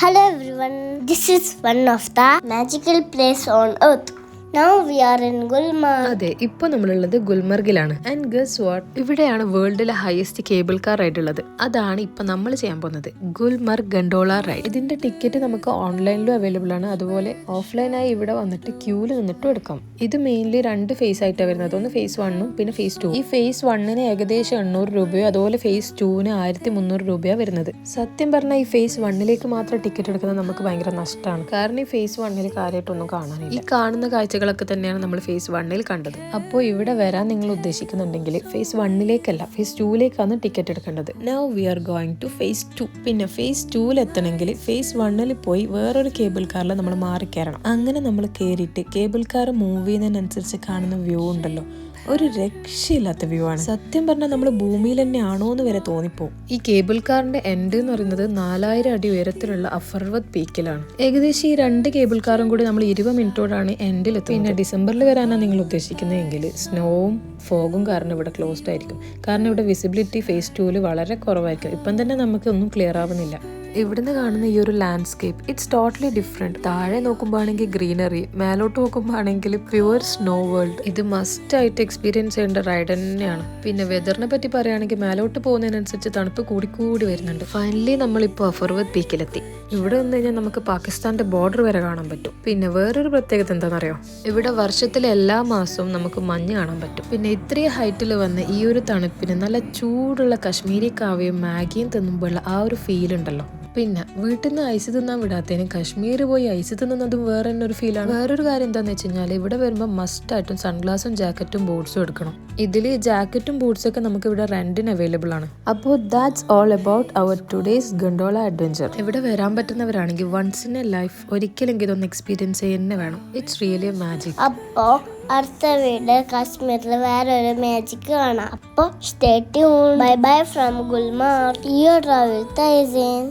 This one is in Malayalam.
Hello everyone, this is one of the magical place on earth. Now we are in Gulmarg. അതെ, ഇപ്പൊ നമ്മളുള്ളത് ഗുൽമർഗിലാണ്. ആൻഡ് ഗസ് വാട്ട്, ഇവിടെയാണ് വേൾഡിലെ ഹയസ്റ്റ് കേബിൾ കാർ റൈഡ് ഉള്ളത്. അതാണ് ഇപ്പൊ നമ്മൾ ചെയ്യാൻ പോകുന്നത്, ഗുൽമർഗ് ഗണ്ടോള റൈഡ്. ഇതിന്റെ ടിക്കറ്റ് നമുക്ക് ഓൺലൈനിലും അവൈലബിൾ ആണ്, അതുപോലെ ഓഫ്ലൈനായി ഇവിടെ വന്നിട്ട് ക്യൂല് നിന്നിട്ടും എടുക്കാം. ഇത് മെയിൻലി രണ്ട് ഫേസ് ആയിട്ടാണ് വരുന്നത്. ഒന്ന് ഫേസ് 1ഉം പിന്നെ ഫേസ് 2. ഈ ഫേസ് 1ന് ഏകദേശം 800 രൂപയോ അതുപോലെ ഫേസ് 2ന് 1300 രൂപയോ വരുന്നത്. സത്യം പറഞ്ഞാൽ ഈ ഫേസ് 1ലേക്ക് മാത്രം ടിക്കറ്റ് എടുക്കുന്നത് നമുക്ക് ഭയങ്കര നഷ്ടമാണ്. കാരണം ഈ ഫേസ് 1ൽ കാര്യമായിട്ടൊന്നും കാണാനില്ല. ഈ കാണുന്ന കാഴ്ചകളൊക്കെ തന്നെയാണ് നമ്മൾ ഫേസ് 1ൽ കണ്ടത്. അപ്പോൾ ഇവിടെ വരാൻ നിങ്ങൾ ഉദ്ദേശിക്കുന്നുണ്ടെങ്കിൽ ഫേസ് 1ലേക്കല്ല, ഫേസ് 2ലേക്കാണ് ടിക്കറ്റ് എടുക്കേണ്ടത്. Now we are going to phase 2. പിന്നെ ഫേസ് 2ൽ എത്തണമെങ്കിൽ ഫേസ് 1ൽ പോയി വേറൊരു കേബിൾ കാറിൽ നമ്മൾ മാറി കയറണം. അങ്ങനെ നമ്മൾ കയറിയിട്ട് കേബിൾ കാർ മൂവ് ചെയ്യുന്നതിനനുസരിച്ച് കാണുന്ന വ്യൂ ഉണ്ടല്ലോ, ഒരു രക്ഷയില്ലാത്ത വ്യൂ ആണ്. സത്യം പറഞ്ഞാൽ നമ്മൾ ഭൂമിയിൽ തന്നെ ആണോ എന്ന് വരെ തോന്നിപ്പോവും. ഈ കേബിൾ കാറിന്റെ എൻഡ് എന്ന് പറയുന്നത് 4000 അടി ഉയരത്തിലുള്ള അഫർവത് പീക്കിലാണ്. ഏകദേശം ഈ രണ്ട് കേബിൾ കാറും കൂടി നമ്മൾ 20 മിനിറ്റോടാണ് എൻഡിലെത്തുന്നത്. പിന്നെ ഡിസംബറിൽ വരാനാണ് നിങ്ങൾ ഉദ്ദേശിക്കുന്നതെങ്കിൽ സ്നോവും ഫോഗും കാരണം ഇവിടെ ക്ലോസ്ഡ് ആയിരിക്കും. കാരണം ഇവിടെ വിസിബിലിറ്റി ഫേസ് 2ൽ വളരെ കുറവായിരിക്കും. ഇപ്പം തന്നെ നമുക്ക് ഒന്നും ക്ലിയർ ആവുന്നില്ല. ഇവിടുന്ന് കാണുന്ന ഈ ഒരു ലാൻഡ്സ്കേപ്പ് ഇറ്റ്സ് ടോട്ടലി ഡിഫറെന്റ്. താഴെ നോക്കുമ്പോൾ ആണെങ്കിൽ ഗ്രീനറി, മേലോട്ട് നോക്കുമ്പോൾ ആണെങ്കിൽ പ്യുവർ സ്നോ വേൾഡ്. ഇത് മസ്റ്റ് ആയിട്ട് എക്സ്പീരിയൻസ് ചെയ്യേണ്ട റൈഡ് തന്നെയാണ്. പിന്നെ വെതറിനെ പറ്റി പറയുകയാണെങ്കിൽ മേലോട്ട് പോകുന്നതിനനുസരിച്ച് തണുപ്പ് കൂടി വരുന്നുണ്ട്. ഫൈനലി നമ്മളിപ്പോൾ അഫർവത് പീക്കിലെത്തി. ഇവിടെ വന്നു കഴിഞ്ഞാൽ നമുക്ക് പാകിസ്ഥാന്റെ ബോർഡർ വരെ കാണാൻ പറ്റും. പിന്നെ വേറൊരു പ്രത്യേകത എന്താണെന്നറിയോ, ഇവിടെ വർഷത്തിലെ എല്ലാ മാസവും നമുക്ക് മഞ്ഞ് കാണാൻ പറ്റും. പിന്നെ ഇത്രയും ഹൈറ്റിൽ വന്ന് ഈ ഒരു തണുപ്പിന് നല്ല ചൂടുള്ള കശ്മീരി കാവ്യയും മാഗിയും തിന്നുമ്പോഴുള്ള ആ ഒരു ഫീൽ ഉണ്ടല്ലോ. പിന്നെ വീട്ടിൽ നിന്ന് ഐസ് തിന്നാൻ വിടാത്തതിന് കശ്മീർ പോയി ഐസ് തിന്നുന്നതും വേറെ തന്നെ ഒരു ഫീലാണ്. വേറൊരു കാര്യം എന്താണെന്ന് വെച്ച് കഴിഞ്ഞാൽ ഇവിടെ വരുമ്പോൾ മസ്റ്റായിട്ടും സൺഗ്ലാസും ജാക്കറ്റും ബൂട്ട്സും എടുക്കണം. ഇതിൽ ജാക്കറ്റും ബൂട്ട്സും ഒക്കെ നമുക്ക് ഇവിടെ റെന്റിന് അവൈലബിൾ ആണ്. അപ്പോൾ that's all about our today's gondola adventure. ഇവിടെ വരാൻ പറ്റുന്നവരാണെങ്കിൽ വൺസ് ഇൻ എ ലൈഫ് ഒരിക്കലെങ്കിലും ഇതൊന്ന് എക്സ്പീരിയൻസ് ചെയ്യുന്നേ വേണം. It's really magic. അപ്പോ അടുത്ത വീട് കാശ്മീരിൽ വേറൊരു മാജിക് കാണാം. അപ്പോൾ stay tune. Bye bye from Gulmarg. Your travel തൈസീൻ.